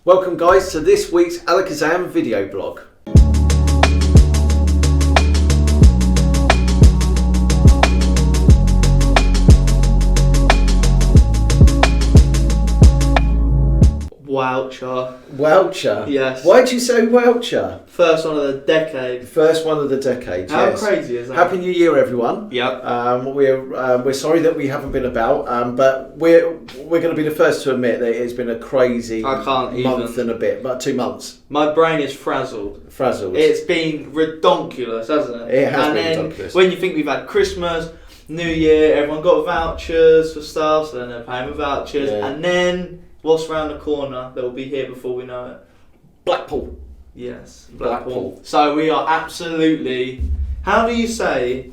Welcome guys to this week's Alakazam Video Blog. Woucher? Yes. Why'd you say Woucher? First one of the decade. First one of the decade, How yes. crazy is that? Happy New Year, everyone. Yep. We're sorry that we haven't been about, but we're going to be the first to admit that it's been a crazy month and a bit, about 2 months. My brain is frazzled. It's been redonkulous, hasn't it? It has been redonkulous. When you think we've had Christmas, New Year, everyone got vouchers for stuff, so then they're paying with vouchers, and then what's around the corner that will be here before we know it? Blackpool. Yes, Blackpool. So we are absolutely, how do you say,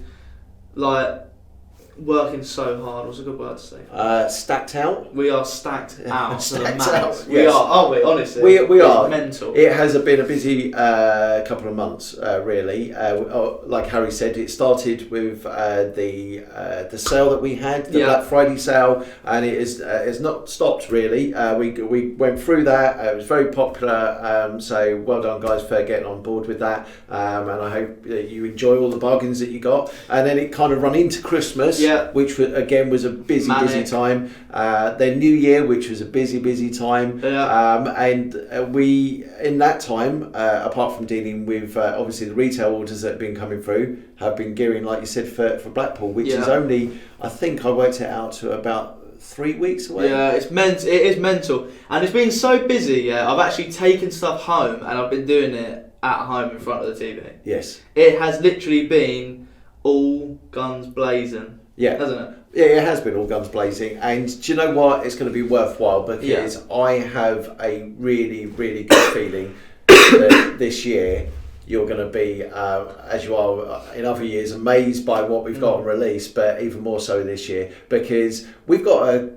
working so hard? What's a good word to say? Stacked out. We are stacked out to the Stacked max. out, We yes. are, aren't we? Honestly, We are. Mental. It has been a busy couple of months, really. Like Harry said, it started with the sale that we had, the Black Friday sale, and it has not stopped really. We went through that. It was very popular. So well done, guys, for getting on board with that. And I hope that you enjoy all the bargains that you got. And then it kind of run into Christmas. Which again was a busy time. Then New Year, which was a busy time. And we, in that time, apart from dealing with obviously the retail orders that have been coming through, have been gearing, like you said, for Blackpool, which is only, I think I worked it out to about 3 weeks away. Yeah, it is mental, and it's been so busy. I've actually taken stuff home, and I've been doing it at home in front of the TV. Yes, it has literally been all guns blazing. Yeah, hasn't it? Yeah, it has been all guns blazing, and do you know what? It's going to be worthwhile because I have a really good feeling that this year you're going to be, as you are in other years, amazed by what we've got on release, but even more so this year because we've got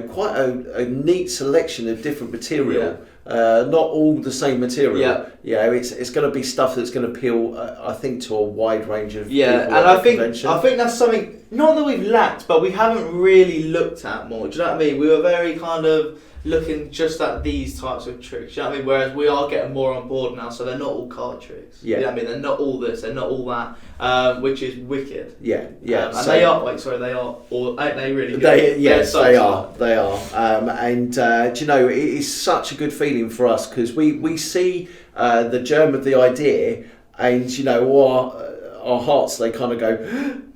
quite a neat selection of different material. Not all the same material. It's going to be stuff that's going to appeal, I think, to a wide range of people. And I think that's something not that we've lacked, but we haven't really looked at more. Do you know what I mean? We were very kind of looking just at these types of tricks. Do you know what I mean? Whereas we are getting more on board now, so they're not all card tricks. You know what I mean? They're not all this, they're not all that, which is wicked. And they are. They are. Or ain't they really good? They are. And do you know, it is such a good feeling for us because we see the germ of the idea, and you know, our hearts, they kind of go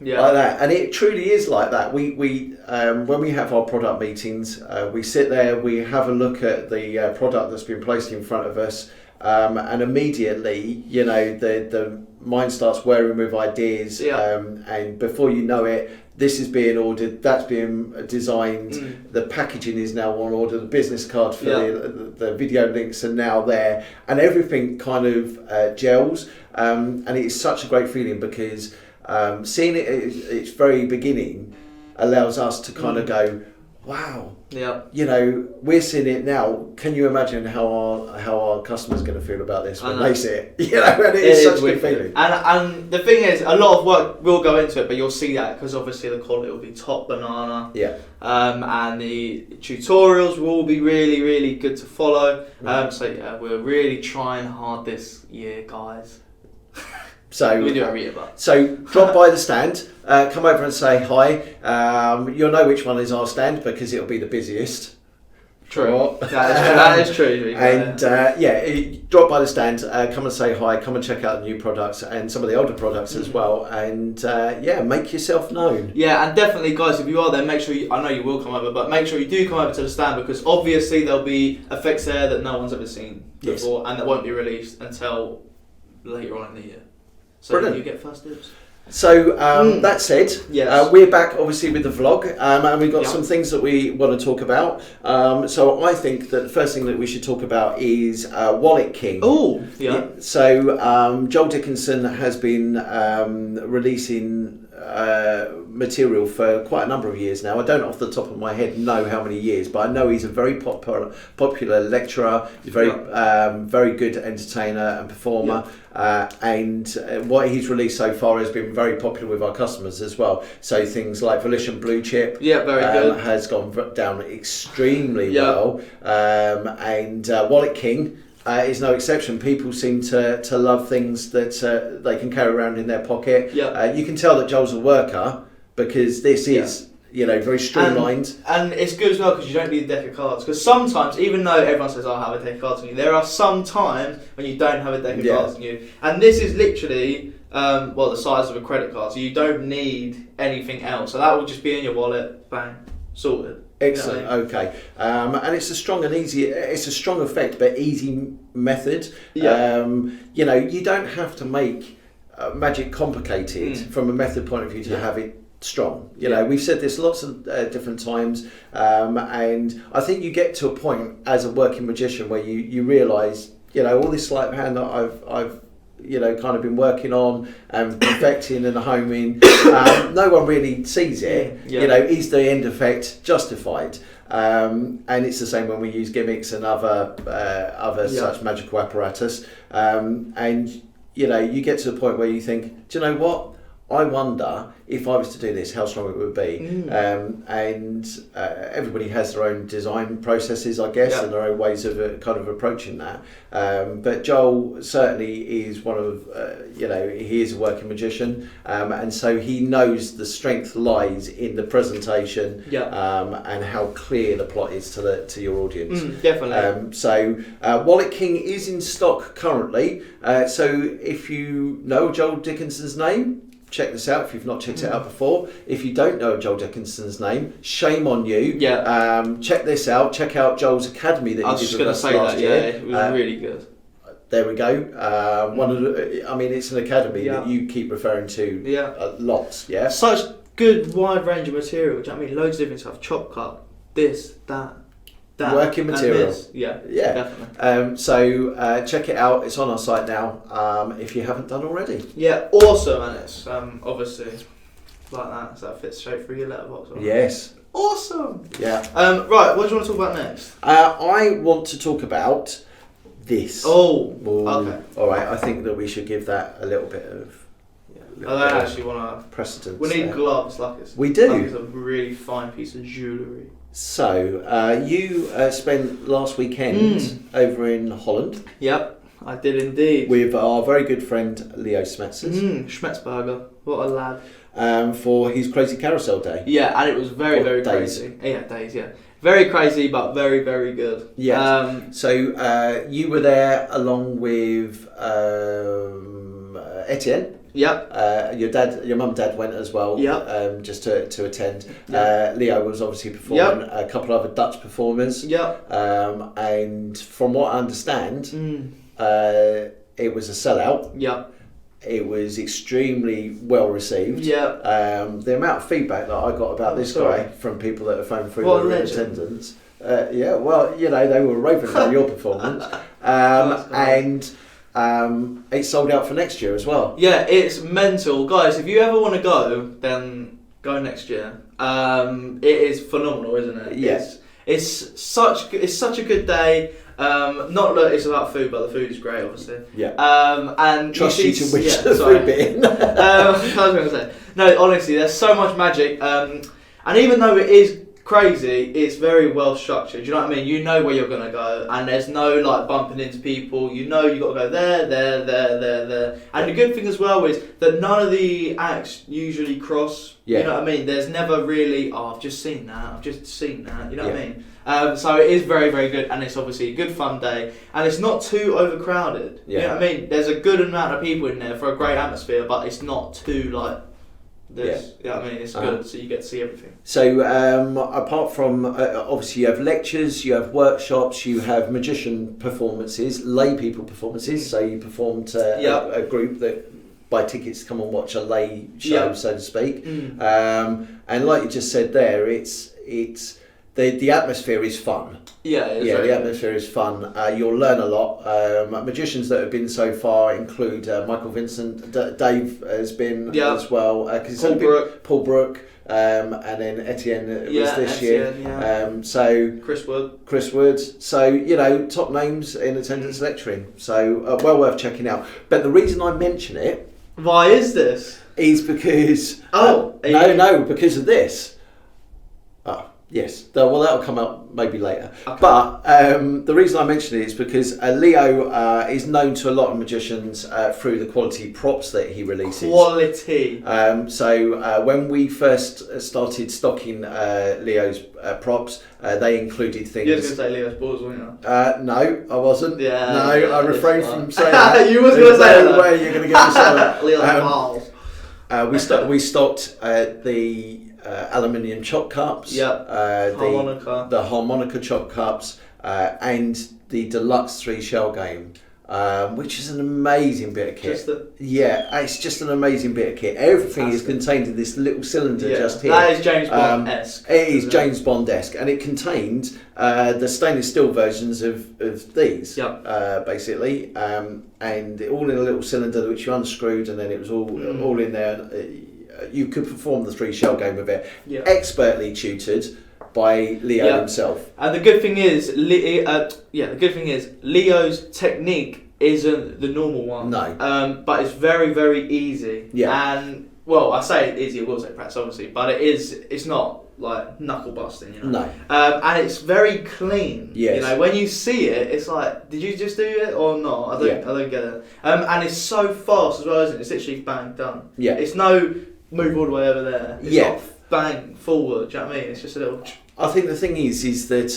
like that, and it truly is like that. We when we have our product meetings, we sit there, we have a look at the product that's been placed in front of us, and immediately, you know, the mind starts whirring with ideas, and before you know it, this is being ordered, that's being designed, the packaging is now on order, the business cards for the video links are now there, and everything kind of gels, and it is such a great feeling because seeing it at its very beginning allows us to kind of go, wow, you know, we're seeing it now. Can you imagine how our customers are going to feel about this when they see it? You know, and it is such a good feeling. And the thing is, a lot of work will go into it, but you'll see that because obviously the quality will be top banana. And the tutorials will be really good to follow. We're really trying hard this year, guys. So we do every year, but. So drop by the stand, come over and say hi. You'll know which one is our stand because it'll be the busiest. True. That is true. And drop by the stand, come and say hi, come and check out the new products and some of the older products as well, and make yourself known. And definitely, guys, if you are there, make sure I know you will come over, but make sure you do come over to the stand because obviously there'll be effects there that no one's ever seen before, and that won't be released until later on in the year. So you get first dibs. So that said, we're back obviously with the vlog, and we've got some things that we want to talk about. So I think that the first thing that we should talk about is Wallet King. So Joel Dickinson has been releasing material for quite a number of years now. I don't off the top of my head know how many years, but I know he's a very popular lecturer. He's very good entertainer and performer. And what he's released so far has been very popular with our customers as well. So things like Volition Blue Chip, very good, has gone down extremely well. And Wallet King is no exception. People seem to love things that they can carry around in their pocket. You can tell that Joel's a worker because this is very streamlined. And it's good as well because you don't need a deck of cards. Because sometimes, even though everyone says, "I have a deck of cards on you," there are some times when you don't have a deck of cards on you. And this is literally the size of a credit card, so you don't need anything else. So that will just be in your wallet, bang, sorted. Excellent. You know what I mean? Okay. And it's a strong and easy. It's a strong effect, but easy method. You don't have to make magic complicated from a method point of view to have it strong. You know, we've said this lots of different times, and I think you get to a point as a working magician where you realise, all this sleight of hand that I've kind of been working on and perfecting and homing, no one really sees it. Is the end effect justified? And it's the same when we use gimmicks and other such magical apparatus. And you get to the point where you think, do you know what? I wonder if I was to do this, how strong it would be. And everybody has their own design processes, I guess, and their own ways of kind of approaching that. But Joel certainly is one of, he is a working magician, and so he knows the strength lies in the presentation and how clear the plot is to your audience. Definitely. So Wallet King is in stock currently. So if you know Joel Dickinson's name, check this out if you've not checked it out before. If you don't know Joel Dickinson's name, shame on you. Check this out. Check out Joel's Academy that he did with us last year. It was really good. There we go. It's an academy that you keep referring to lots. Yeah. Such good wide range of material. Do you know what I mean? Loads of different stuff. Chop cut, this, that. Working material. Definitely. So check it out. It's on our site now. If you haven't done already. Yeah, awesome, and it's obviously like that, so that fits straight through your letterbox. Right? Yes. Awesome. Yeah. Right. What do you want to talk about next? I want to talk about this. Okay. All right. I think that we should give that a little bit of. I don't actually want to. Precedence. We need gloves, like it's. We do. Like it's a really fine piece of jewellery. So, you spent last weekend over in Holland. Yep, I did indeed. With our very good friend Leo Smithson. Schmetzberger, what a lad. For his Crazy Carousel Day. Yeah, and it was very crazy. Days, yeah. Very crazy, but very, very good. Yeah. So, you were there along with Etienne. Yep. Your mum and dad went as well. Yep. Just to attend. Leo was obviously performing. A couple of other Dutch performers. Yep. And from what I understand, it was a sellout. Yep. It was extremely well received. Yeah. The amount of feedback that I got about this guy from people that have phoned through that were in attendance. They were raving about your performance. It's sold out for next year as well. Yeah, it's mental. Guys, if you ever want to go, then go next year. It is phenomenal, isn't it? Yes. It's such a good day. Not that it's about food, but the food is great, obviously. Yeah. And trust you to wish the food bit in. I was going to say. No, honestly, there's so much magic. And even though it is crazy, it's very well structured. Do you know what I mean? You know where you're gonna go, and there's no like bumping into people. You know you got to go there. And the good thing as well is that none of the acts usually cross. Yeah. You know what I mean? There's never really. I've just seen that. You know what I mean? So it is very, very good, and it's obviously a good fun day, and it's not too overcrowded. Yeah. You know what I mean? There's a good amount of people in there for a great atmosphere, but it's not too like. It's good, so you get to see everything. So apart from obviously you have lectures, you have workshops, you have magician performances, lay people performances. So you perform to a group that buy tickets to come and watch a lay show, so to speak. And like you just said there, it's the atmosphere is fun. Yeah, it's the very good. atmosphere is fun. You'll learn a lot. Magicians that have been so far include Michael Vincent, Dave has been as well. Because Paul Brook, and then Etienne was this year. Yeah. So Chris Wood. So top names in attendance lecturing. So well worth checking out. But the reason I mention it, why is this? Is because because of this. Yes, well that'll come up maybe later. Okay. But the reason I mention it is because Leo is known to a lot of magicians through the quality props that he releases. Quality. So when we first started stocking Leo's props, they included things. You were going to say Leo's balls, weren't you? No, I wasn't. Yeah. No, I refrained from saying that. You was going to say that. No way you're going to get me started. Leo's balls. We stocked the aluminium chop cups, the harmonica chop cups, and the deluxe 3 shell game, which is an amazing bit of kit. It's just an amazing bit of kit. Everything is contained in this little cylinder just here. That is James Bond-esque. It is James Bond-esque, and it contained the stainless steel versions of these, basically, and all in a little cylinder which you unscrewed, and then it was all in there. You could perform the 3 shell game with it, expertly tutored by Leo himself. And the good thing is, Leo's technique isn't the normal one. No. But it's very, very easy. Yeah. And well, I say it's easy. It will take practice, obviously, but it's not like knuckle busting. No. And it's very clean. Yes. When you see it, it's like, did you just do it or not? I don't get it. And it's so fast as well, isn't it? It's literally bang done. Yeah. It's no move all the way over there. It's not bang forward. Do you know what I mean? It's just a little. I think the thing is that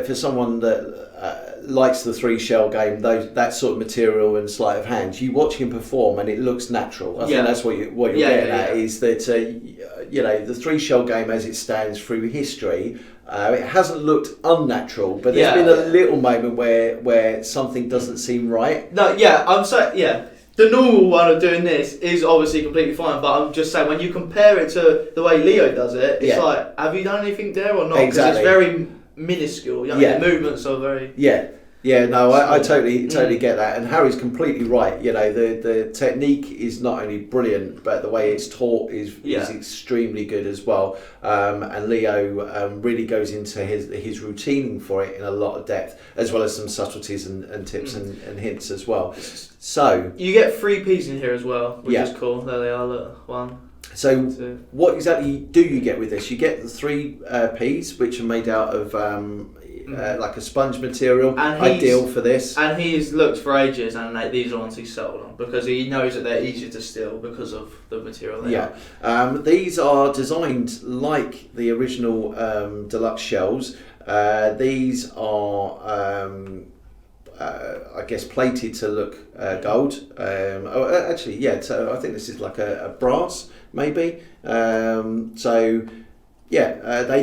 for someone that likes the 3 shell game, that sort of material and sleight of hand, you watch him perform and it looks natural. I think that's what you're getting at is that the 3 shell game as it stands through history. It hasn't looked unnatural, but there's been a little moment where something doesn't seem right. No, I'm saying the normal one of doing this is obviously completely fine, but I'm just saying when you compare it to the way Leo does it, it's like, have you done anything there or not? Because it's very minuscule. The movements are very. I totally get that, and Harry's completely right. The technique is not only brilliant, but the way it's taught is extremely good as well. And Leo really goes into his routining for it in a lot of depth, as well as some subtleties and tips and hints as well. So you get 3 P's in here as well, which is cool. There they are. Look, 1. So what exactly do you get with this? You get the 3 P's, which are made out of like a sponge material, ideal for this. And he's looked for ages, and these are ones he's settled on because he knows that they're easier to steal because of the material they are. These are designed like the original deluxe shells. These are I guess plated to look gold. So I think this is like a brass maybe. They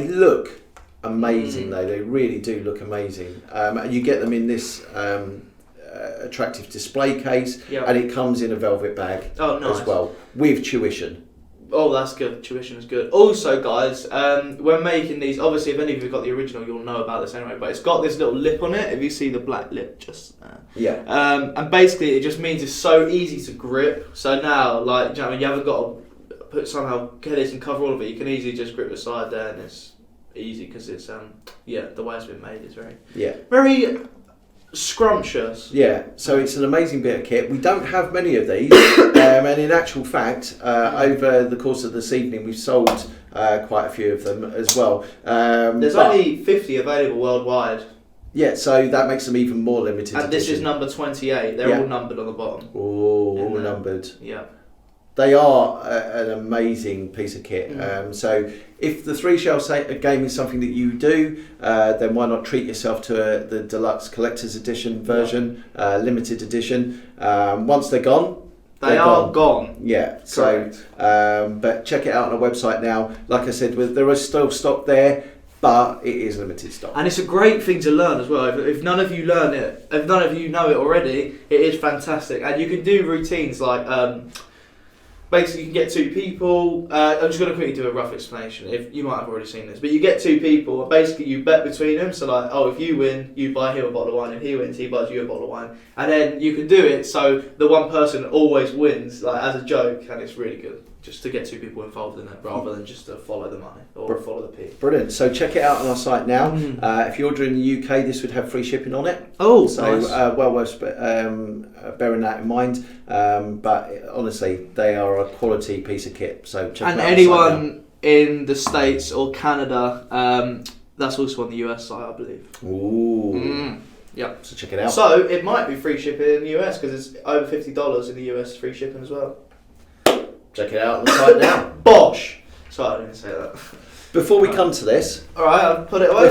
look amazing though. They really do look amazing. You get them in this attractive display case, and it comes in a velvet bag as well with tuition. Oh, that's good. Tuition is good. Also, guys, we're making these. Obviously, if any of you have got the original, you'll know about this anyway. But it's got this little lip on it. If you see the black lip just there. And basically, it just means it's so easy to grip. So now, like, you haven't got to get this and cover all of it. You can easily just grip the side there, and it's easy because it's the way it's been made is very scrumptious. So it's an amazing bit of kit. We don't have many of these, and in actual fact, over the course of this evening, we've sold quite a few of them as well. There's only 50 available worldwide. So that makes them even more limited. And this is number 28. They're all numbered on the bottom. All numbered. Yeah. They are an amazing piece of kit. So if the 3 shell game is something that you do, then why not treat yourself to the deluxe collector's edition version, limited edition. Once they're gone, they are gone. Yeah. Correct. So, but check it out on our website now. Like I said, there is still stock there, but it is limited stock. And it's a great thing to learn as well. If none of you learn it, if none of you know it already, it is fantastic. And you can do routines like basically, you can get 2 people. I'm just going to quickly do a rough explanation. If you might have already seen this, but you get 2 people, and basically you bet between them. So like, oh, if you win, you buy him a bottle of wine. If he wins, he buys you a bottle of wine. And then you can do it so the one person always wins, like as a joke, and it's really good. Just to get 2 people involved in it, rather than just to follow the money or follow the P. Brilliant. So check it out on our site now. If you order in the UK, this would have free shipping on it. Oh, so nice. Well worth bearing that in mind. But honestly, they are a quality piece of kit. So check and it out. Anyone in the States or Canada, that's also on the US site, I believe. Ooh. Yep. So check it out. So it might be free shipping in the US because it's over $50 in the US free shipping as well. Check it out on the site now. Bosh! Sorry, I didn't say that. Before we come to this... Alright, I'll put it away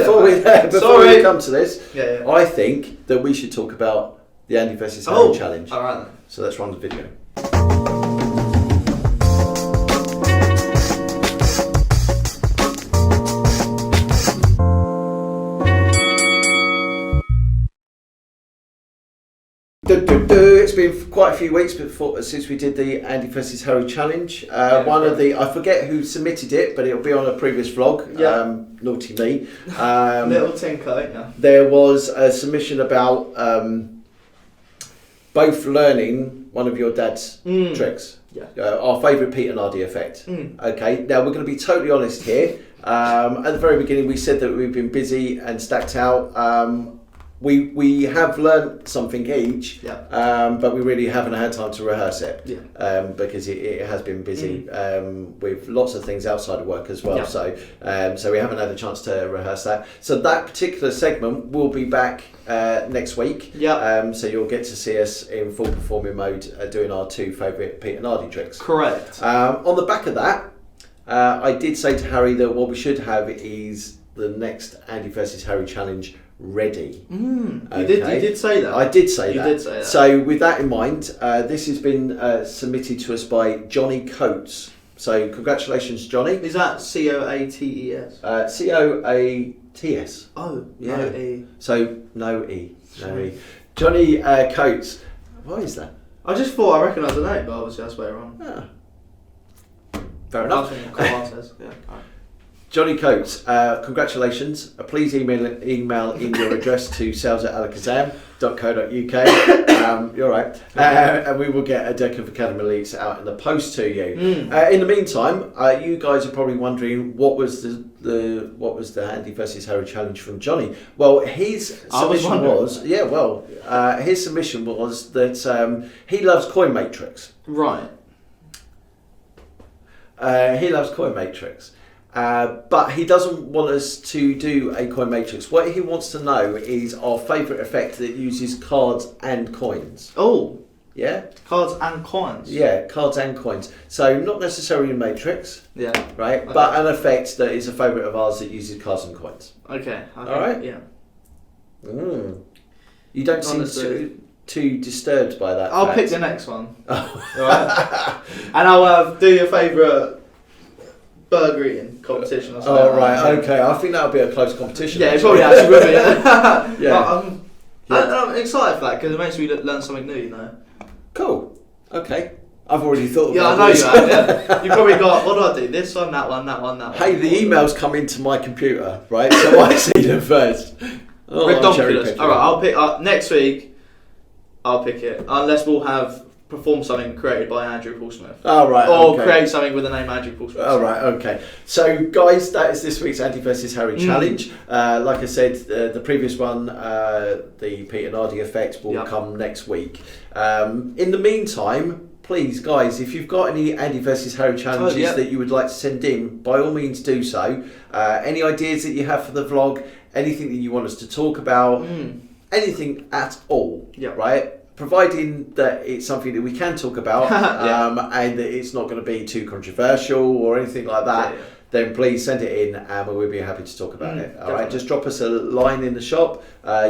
Before we come to this, yeah. I think that we should talk about the Andy versus Harry challenge. Alright then. So let's run the video. It's been quite a few weeks since we did the Andy versus Harry challenge. I forget who submitted it, but it'll be on a previous vlog. Yeah. Naughty me. Little tinker, ain't ya? There was a submission about both learning one of your dad's tricks. Yeah. Our favourite Peter Nardi effect. Okay, now we're going to be totally honest here. At the very beginning, we said that we've been busy and stacked out. We have learnt something each, but we really haven't had time to rehearse it because it has been busy with lots of things outside of work as well. So we haven't had a chance to rehearse that. So that particular segment will be back next week. So you'll get to see us in full performing mode doing our 2 favourite Peter Nardi tricks. Correct. On the back of that, I did say to Harry that what we should have is the next Andy versus Harry challenge ready. You did say that. I did say that. You did say that. So with that in mind, this has been submitted to us by Johnny Coates. So congratulations, Johnny. Is that Coates? Coates. Oh, yeah. No E. So no E. No E. Johnny Coates. Why is that? I just thought I recognised the name, but obviously that's where wrong. Fair enough. Johnny Coates, congratulations. Please email in your address to sales@alakazam.co.uk. You're right. And we will get a deck of Academy Elites out in the post to you. In the meantime, you guys are probably wondering what was the Andy versus Harry challenge from Johnny. Well, his submission was that he loves coin matrix. Right. He loves coin matrix. But he doesn't want us to do a coin matrix. What he wants to know is our favourite effect that uses cards and coins. Oh. Yeah? Cards and coins? Yeah, cards and coins. So not necessarily a matrix. Yeah. Right? Okay. But an effect that is a favourite of ours that uses cards and coins. Okay. Alright? Yeah. You don't seem too disturbed by that. I'll pick the next one. Alright? And I'll do your favourite burger eating competition or something. Oh, right, okay. I think that'll be a close competition. Yeah, it probably actually will be. Yeah. I'm excited for that because it makes me learn something new, you know. Cool. Okay. I've already thought about this. Yeah, I know you have, yeah. You probably got, what do I do? This one, that one, that one, that one. Hey, the emails come into my computer, right? So I see them first. Ridiculous. Alright, I'll pick next week, I'll pick it. Unless we'll have perform something created by Andrew Paul Smith. Oh, right. Or create something with the name Andrew Paul Smith. Oh, right, okay. So, guys, that is this week's Andy versus Harry challenge. Like I said, the previous one, the Peter Nardi effect, will come next week. In the meantime, please, guys, if you've got any Andy versus Harry challenges that you would like to send in, by all means do so. Any ideas that you have for the vlog, anything that you want us to talk about, anything at all, right? Providing that it's something that we can talk about and that it's not going to be too controversial or anything like that, then please send it in and we'll be happy to talk about it. All right, Definitely. just drop us a line in the shop,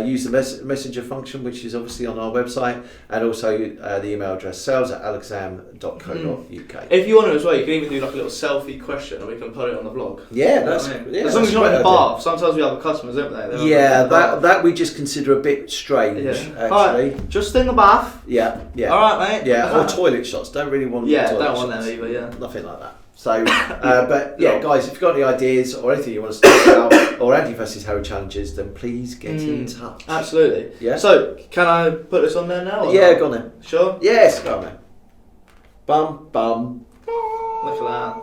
use the messenger function, which is obviously on our website, and also the email address sales@alakazam.co.uk. If you want to as well, you can even do like a little selfie question, and we can put it on the vlog. Yeah, As long as you're not in the bath. Sometimes we have customers, don't they? That we just consider a bit strange, actually. Right, just in the bath. Yeah. All right, mate. Yeah, or toilet shots. Don't really want. Yeah, toilet don't want shots. them either. Yeah. Nothing like that. So, but yeah, guys, if you've got any ideas or anything you want us to talk about, or Andy versus Harry challenges, then please get in touch. Absolutely. Yeah. So, can I put this on there now? Or Yeah, not? go on then. Sure. Yes, go on then. Bum bum. Look at that.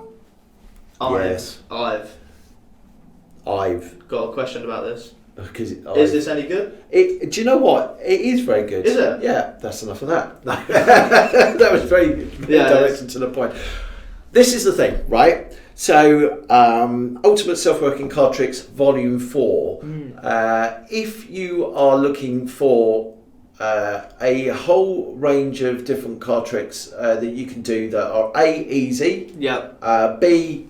I've got a question about this. Because Is this any good? Do you know what? It is very good. Is it? Yeah, that's enough of that. That was very direct and to the point. This is the thing, right? So, Ultimate Self-Working Card Tricks Volume 4. If you are looking for a whole range of different card tricks that you can do that are A, easy, B,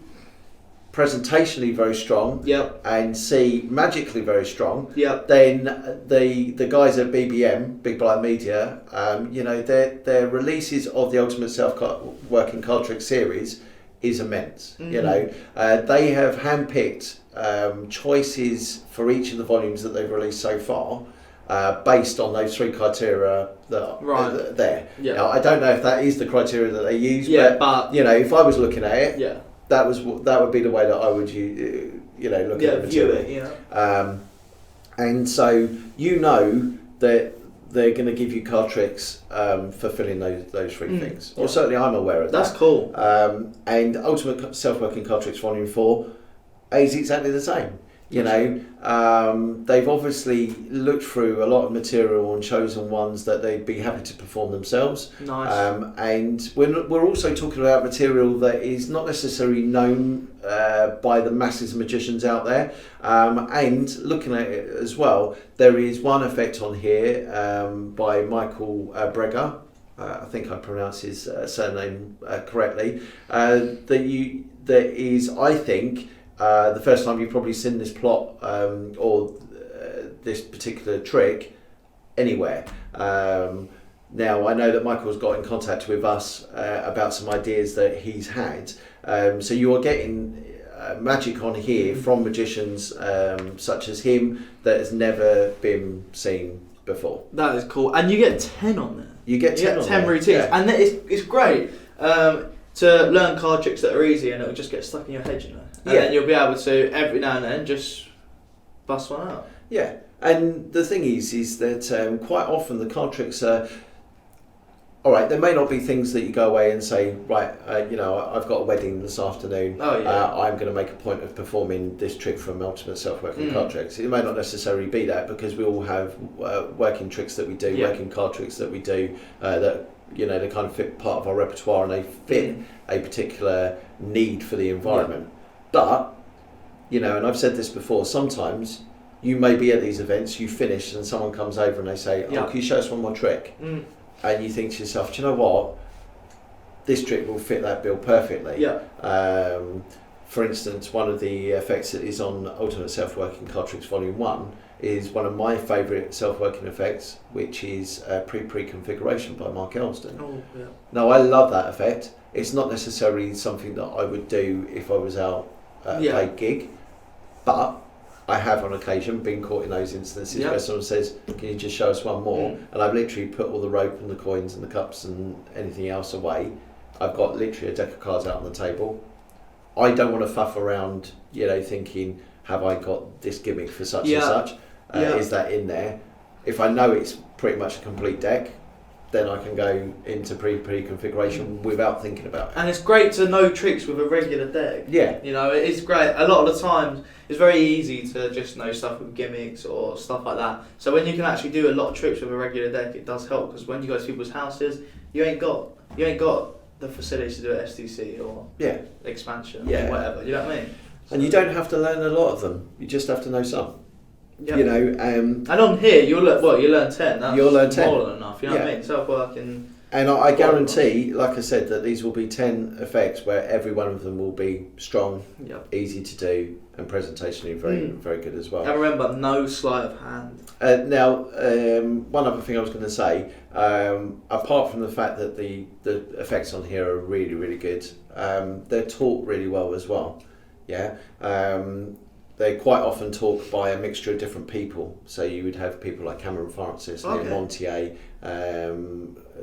presentationally very strong, and C, magically very strong, then the guys at BBM, Big Blind Media, their releases of the Ultimate Self-Working Card Trick series is immense. They have handpicked choices for each of the volumes that they've released so far, based on those 3 criteria that are there. Now, I don't know if that is the criteria that they use, but if I was looking at it, that would be the way that I would look at the material. And so that they're going to give you card tricks fulfilling those 3 things. Or certainly I'm aware of that. That's cool. And Ultimate Self-Working Card Tricks Volume 4 is exactly the same. They've obviously looked through a lot of material and chosen ones that they'd be happy to perform themselves. Nice. And we're also talking about material that is not necessarily known by the masses of magicians out there. And looking at it as well, there is one effect on here by Michael Breger. I think I pronounced his surname correctly. That is, I think, the first time you've probably seen this plot or this particular trick anywhere. Now, I know that Michael's got in contact with us about some ideas that he's had. So you are getting magic on here from magicians such as him that has never been seen before. That is cool. And you get 10 on there. You get 10 routines. Yeah. And it's great to learn card tricks that are easy and it'll just get stuck in your head, And then you'll be able to, every now and then, just bust one out. Yeah. And the thing is that quite often the card tricks are, all right, there may not be things that you go away and say, right, I've got a wedding this afternoon. Oh, yeah. I'm going to make a point of performing this trick from Ultimate Self-Working Card Tricks. It may not necessarily be that, because we all have working tricks that we do, working card tricks that we do that, they kind of fit part of our repertoire and they fit a particular need for the environment. But, and I've said this before, sometimes you may be at these events, you finish and someone comes over and they say, can you show us one more trick? And you think to yourself, do you know what? This trick will fit that bill perfectly. For instance, one of the effects that is on Ultimate Self-Working Card Tricks Volume 1 is one of my favourite self-working effects, which is Pre-Configuration by Mark Elston. Now, I love that effect. It's not necessarily something that I would do if I was out at a paid gig, but I have on occasion been caught in those instances where someone says, can you just show us one more? And I've literally put all the rope and the coins and the cups and anything else away. I've got literally a deck of cards out on the table. I don't want to faff around, thinking, have I got this gimmick for such and such? Is that in there? If I know it's pretty much a complete deck, then I can go into pre-configuration without thinking about it. And it's great to know tricks with a regular deck. Yeah. It is great. A lot of the times, it's very easy to just know stuff with gimmicks or stuff like that. So when you can actually do a lot of tricks with a regular deck, it does help, because when you go to people's houses, you ain't got the facilities to do an SDC or expansion or whatever. You know what I mean? And you don't have to learn a lot of them. You just have to know some. Yep. You know, and on here you learn 10. That's you'll learn 10. more than enough. You know what I mean? Self-working. And I guarantee, like I said, that these will be 10 effects where every one of them will be strong, easy to do, and presentationally very good as well. And remember, no sleight of hand. Now, one other thing I was going to say, apart from the fact that the effects on here are really, really good, they're taught really well as well. Yeah. They quite often talk by a mixture of different people. So you would have people like Cameron Francis, Neil Montier,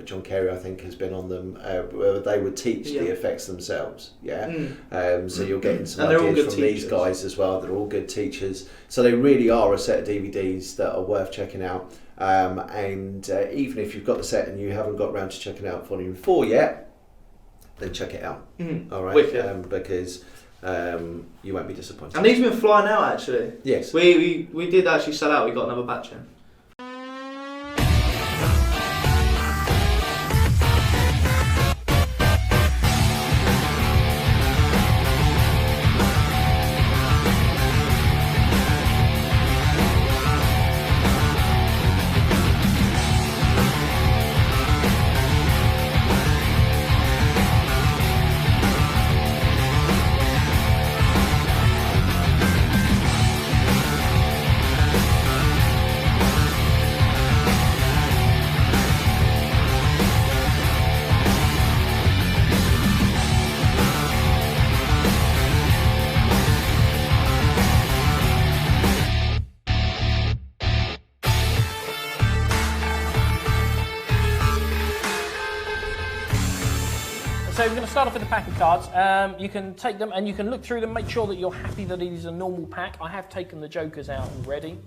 John Carey, I think, has been on them, where they would teach the effects themselves. So you're getting some ideas from these guys as well. They're all good teachers. So they really are a set of DVDs that are worth checking out. And even if you've got the set and you haven't got around to checking out Volume 4 yet, then check it out. All right, because you won't be disappointed. And these have been flying out, actually. Yes. We did actually sell out. We got another batch in. So we're going to start off with the pack of cards. You can take them and you can look through them, make sure that you're happy that it is a normal pack. I have taken the jokers out already.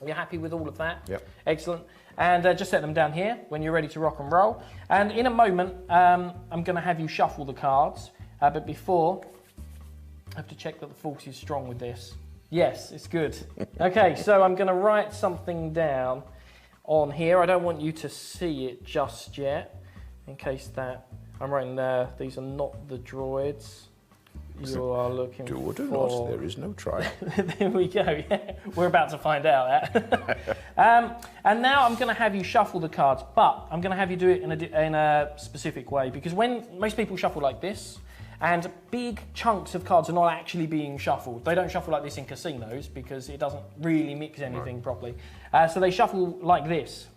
Are you happy with all of that? Yep. Excellent. And just set them down here when you're ready to rock and roll. And in a moment, I'm going to have you shuffle the cards. But before, I have to check that the force is strong with this. Yes, it's good. Okay, so I'm going to write something down on here. I don't want you to see it just yet, in case that... I'm writing there, these are not the droids you are looking for. Do not, there is no try. There we go, yeah. We're about to find out that. And now I'm going to have you shuffle the cards, but I'm going to have you do it in a specific way, because when most people shuffle like this, and big chunks of cards are not actually being shuffled. They don't shuffle like this in casinos, because it doesn't really mix anything properly. So they shuffle like this,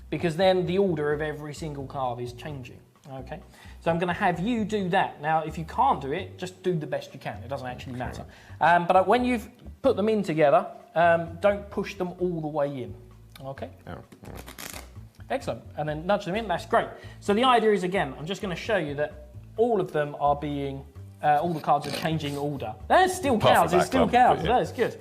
because then the order of every single card is changing. Okay, so I'm going to have you do that. Now, if you can't do it, just do the best you can. It doesn't actually matter. But when you've put them in together, don't push them all the way in. Okay? Oh. Excellent. And then nudge them in. That's great. So the idea is, again, I'm just going to show you that all of them are being, all the cards are changing order. That still counts. It still counts. That's good.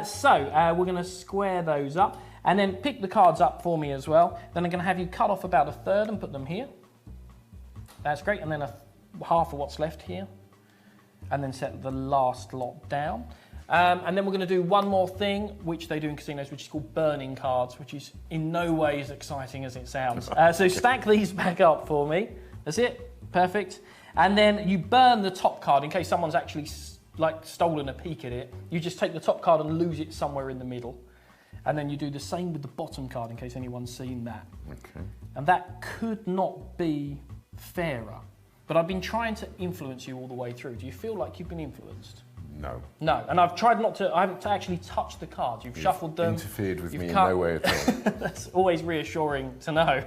So we're going to square those up. And then pick the cards up for me as well. Then I'm going to have you cut off about a third and put them here. That's great. And then half of what's left here. And then set the last lot down. And then we're going to do one more thing, which they do in casinos, which is called burning cards, which is in no way as exciting as it sounds. So stack these back up for me. That's it. Perfect. And then you burn the top card in case someone's actually stolen a peek at it. You just take the top card and lose it somewhere in the middle. And then you do the same with the bottom card in case anyone's seen that. Okay. And that could not be fairer. But I've been trying to influence you all the way through. Do you feel like you've been influenced? No. No, and I've tried not to, I haven't actually touched the cards. You've shuffled them. Interfered with me in no way at all. That's always reassuring to know.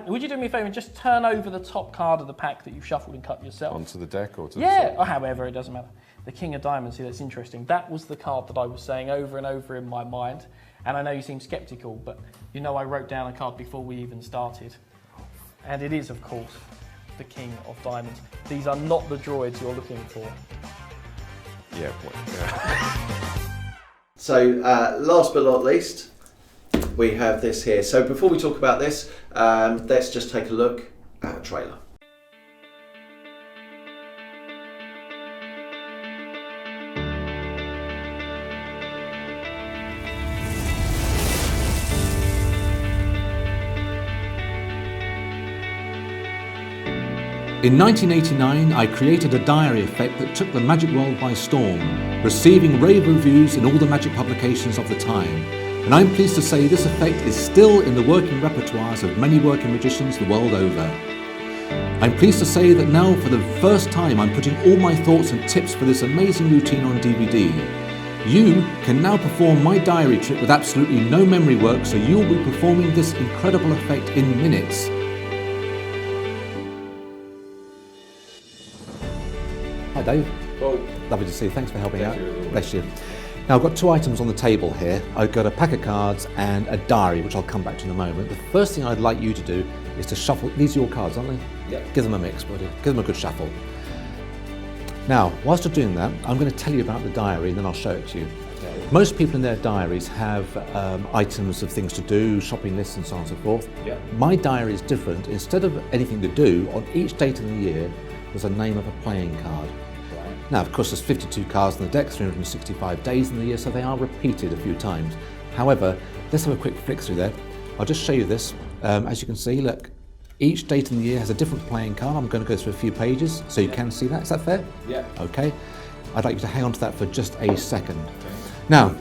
Would you do me a favour and just turn over the top card of the pack that you've shuffled and cut yourself? Onto the deck or to the side? side? Or however, it doesn't matter. The King of Diamonds, see, that's interesting. That was the card that I was saying over and over in my mind. And I know you seem sceptical, but you know I wrote down a card before we even started. And it is, of course, the King of Diamonds. These are not the droids you're looking for. Yeah. Yeah. So, last but not least, we have this here. So before we talk about this, let's just take a look at a trailer. In 1989, I created a diary effect that took the magic world by storm, receiving rave reviews in all the magic publications of the time. And I'm pleased to say this effect is still in the working repertoires of many working magicians the world over. I'm pleased to say that now, for the first time, I'm putting all my thoughts and tips for this amazing routine on DVD. You can now perform my diary trick with absolutely no memory work, so you'll be performing this incredible effect in minutes. Hi Dave. Oh, Lovely to see you. Thanks for helping out. Pleasure. Bless you. Now I've got two items on the table here. I've got a pack of cards and a diary, which I'll come back to in a moment. The first thing I'd like you to do is to shuffle. These are your cards, aren't they? Yeah. Give them a mix, buddy. Give them a good shuffle. Now, whilst you're doing that, I'm going to tell you about the diary and then I'll show it to you. Okay. Most people in their diaries have items of things to do, shopping lists and so on and so forth. Yeah. My diary is different. Instead of anything to do, on each date in the year, there's a name of a playing card. Right. Now, of course, there's 52 cards in the deck, 365 days in the year, so they are repeated a few times. However, let's have a quick flick through there. I'll just show you this. As you can see, look, each date in the year has a different playing card. I'm going to go through a few pages so you can see that. Is that fair? Yeah. Okay. I'd like you to hang on to that for just a second. Now,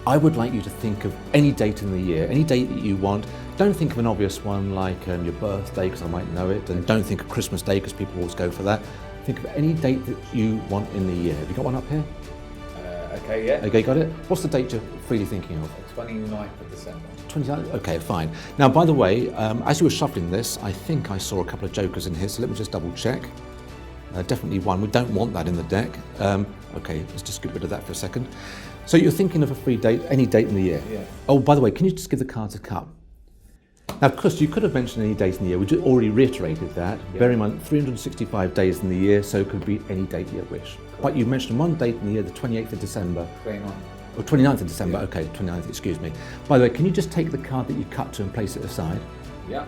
I would like you to think of any date in the year, any date that you want. Don't think of an obvious one like your birthday, because I might know it, and don't think of Christmas Day, because people always go for that. Think of any date that you want in the year. Have you got one up here? Okay, yeah. Okay, got it? What's the date you're freely thinking of? 29th of December. 29th? Okay, fine. Now, by the way, as you were shuffling this, I think I saw a couple of jokers in here, so let me just double check. Definitely one. We don't want that in the deck. Okay, let's just get rid of that for a second. So you're thinking of a free date, any date in the year? Yeah. Oh, by the way, can you just give the cards a cut? Now, of course, you could have mentioned any date in the year. We just already reiterated that. Yeah. Bear in mind, 365 days in the year, so it could be any date you wish. But you mentioned one date in the year, the 28th of December. 29th. Or 29th of December, Yeah. okay, 29th, excuse me. By the way, can you just take the card that you cut to and place it aside? Yeah.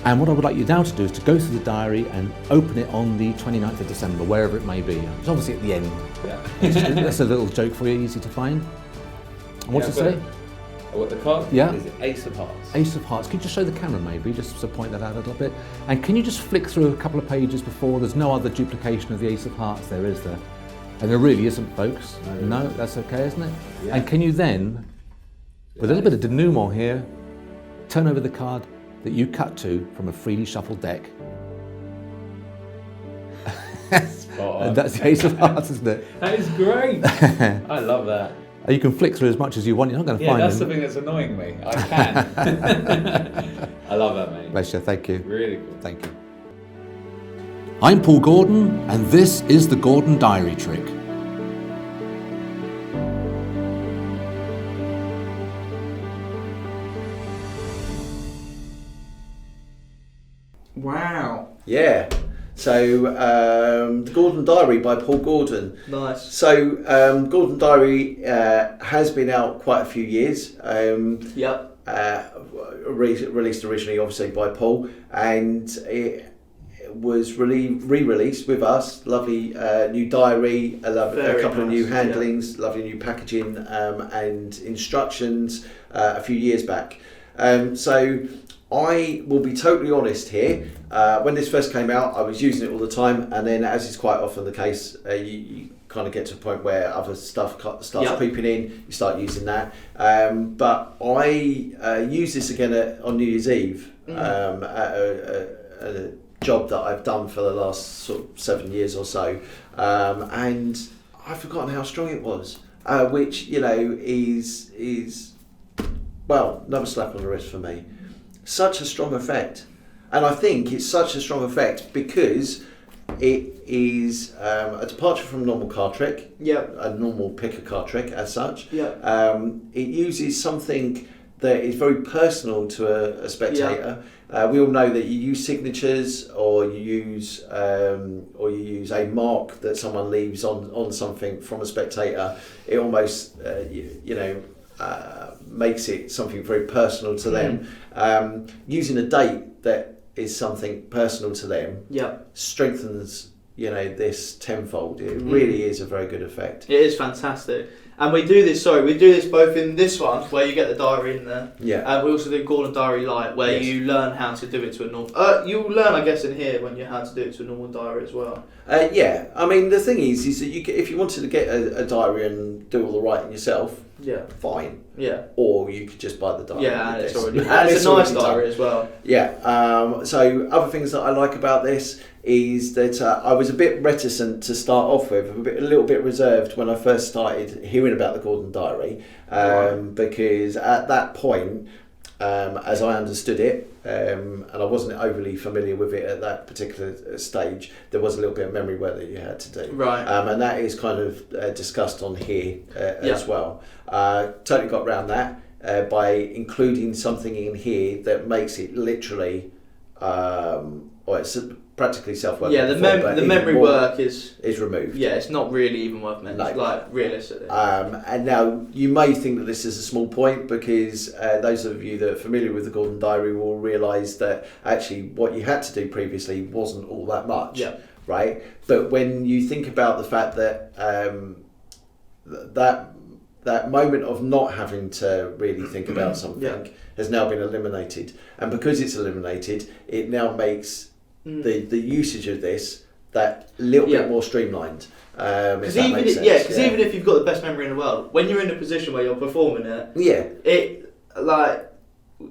And what I would like you now to do is to go through the diary and open it on the 29th of December, wherever it may be. It's obviously at the end. Yeah. That's a little joke for you, easy to find. And what's Yeah, it say? What the card? Yeah. Is it Ace of Hearts? Ace of Hearts. Can you just show the camera maybe, just to point that out a little bit? And can you just flick through a couple of pages before? There's no other duplication of the Ace of Hearts there, is there? And there really isn't, folks. No, that's okay, isn't it? Yeah. And can you then, with a little bit of denouement here, turn over the card that you cut to from a freely shuffled deck? Spot on. And that's the Ace of Hearts, isn't it? That is great. I love that. You can flick through as much as you want. You're not going to Yeah, find that's them. the thing that's annoying me. I can. I love that, mate. Bless you, thank you. Really cool. Thank you. I'm Paul Gordon, and this is the Gordon Diary Trick. Wow. Yeah. So, the Gordon Diary by Paul Gordon. Nice. So, Gordon Diary has been out quite a few years. Yep. Released originally, obviously, by Paul, and it was re-released with us. Lovely new diary, a Very couple of new nice, handlings, lovely new packaging, and instructions a few years back. So I will be totally honest here. When this first came out, I was using it all the time, and then, as is quite often the case, you kind of get to a point where other stuff starts Yep. creeping in. You start using that. But I used this again on New Year's Eve at a job that I've done for the last sort of 7 years or so, and I've forgotten how strong it was, which is well, another slap on the wrist for me. Such a strong effect, and I think it's such a strong effect because it is a departure from a normal card trick, Yep. a normal pick a card trick as such. Yep. It uses something that is very personal to a spectator. We all know that you use signatures, or you use a mark that someone leaves on something from a spectator. It almost makes it something very personal to them. Using a date that is something personal to them Yep. strengthens this tenfold. It really is a very good effect. It is fantastic. And we do this. Sorry, we do this both in this one where you get the diary in there. Yeah. And we also do Gordon Diary Lite where Yes. you learn how to do it to a normal. You'll learn, I guess, in here when you how to do it to a normal diary as well. Yeah. I mean, the thing is that if you wanted to get a diary and do all the writing yourself, Yeah. fine. Yeah. Or you could just buy the diary. Yeah, and with it's this. already. And it's a nice already done. diary as well. Yeah. So other things that I like about this is that I was a bit reticent to start off with, a little bit reserved when I first started hearing about the Gordon Diary, because at that point, as I understood it, and I wasn't overly familiar with it at that particular stage, there was a little bit of memory work that you had to do. Right. And that is kind of discussed on here as well. Totally got around that by including something in here that makes it literally, well, it's practically self-working. Yeah, the memory work is removed. Yeah, it's not really even worth mentioning. No. Like realistically. And now you may think that this is a small point because those of you that are familiar with the Gordon Diary will realise that actually what you had to do previously wasn't all that much. Yeah. Right. But when you think about the fact that that moment of not having to really think about something has now been eliminated, and because it's eliminated, it now makes the usage of this that little bit more streamlined. Because even if you've got the best memory in the world, when you're in a position where you're performing it, it like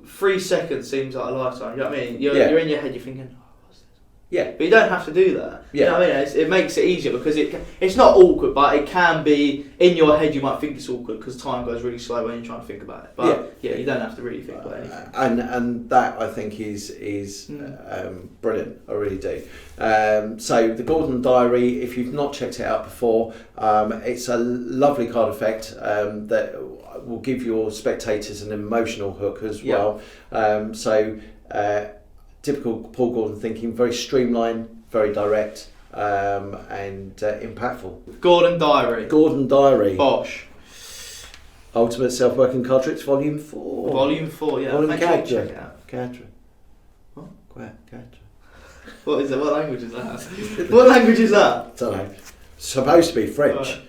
3 seconds seems like a lifetime. You know what I mean? You're in your head, you're thinking, oh, what's this? Yeah. But you don't have to do that. Yeah. You know what I mean? It makes it easier because it's not awkward, but it can be in your head. You might think it's awkward because time goes really slow when you're trying to think about it. But you don't have to really think about anything. And that I think is brilliant. I really do. So the Gordon Diary, if you've not checked it out before, it's a lovely card effect that will give your spectators an emotional hook as well. Typical Paul Gordon thinking, very streamlined, very direct, and impactful. Gordon Diary. Gordon Diary. Bosh. Ultimate Self-Working Card Tricks, Volume 4. Volume 4, yeah. Volume Make sure you check it out. Cadra. What? Cadra. What is it? What language is that? What language is that? Don't know. Supposed to be French.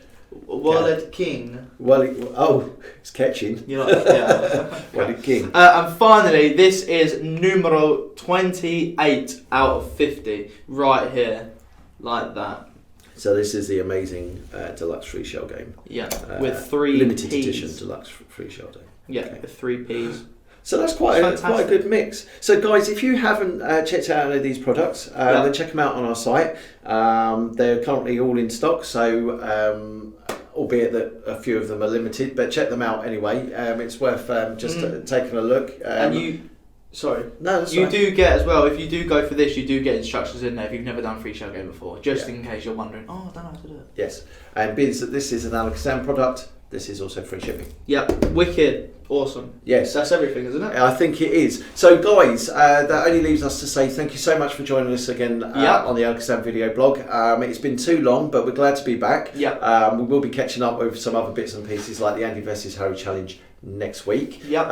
Wallet King. It's catching. You like, yeah. Wallet King. And finally, this is numero 28 out of 50, right here, like that. So this is the amazing deluxe free shell game. Yeah, with 3 limited Ps. edition deluxe free shell game. Yeah, with 3 Ps. So that's quite a good mix. So guys, if you haven't checked out any of these products, then check them out on our site. They're currently all in stock, so albeit that a few of them are limited, but check them out anyway. It's worth just taking a look. And you... Sorry. No, that's you right. do get as well, if you do go for this, you do get instructions in there if you've never done free shell game before, just in case you're wondering, I don't know how to do it. Yes, and being that this is an Alakazam product, this is also free shipping. Yep, wicked. Awesome. Yes. That's everything, isn't it? I think it is. So guys, that only leaves us to say thank you so much for joining us again on the Alakazam Video Blog. It's been too long, but we're glad to be back. Yep. We will be catching up with some other bits and pieces like the Andy vs Harry Challenge next week. Yep.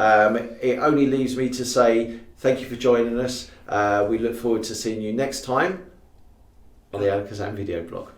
It only leaves me to say thank you for joining us. We look forward to seeing you next time on the Alakazam Video Blog.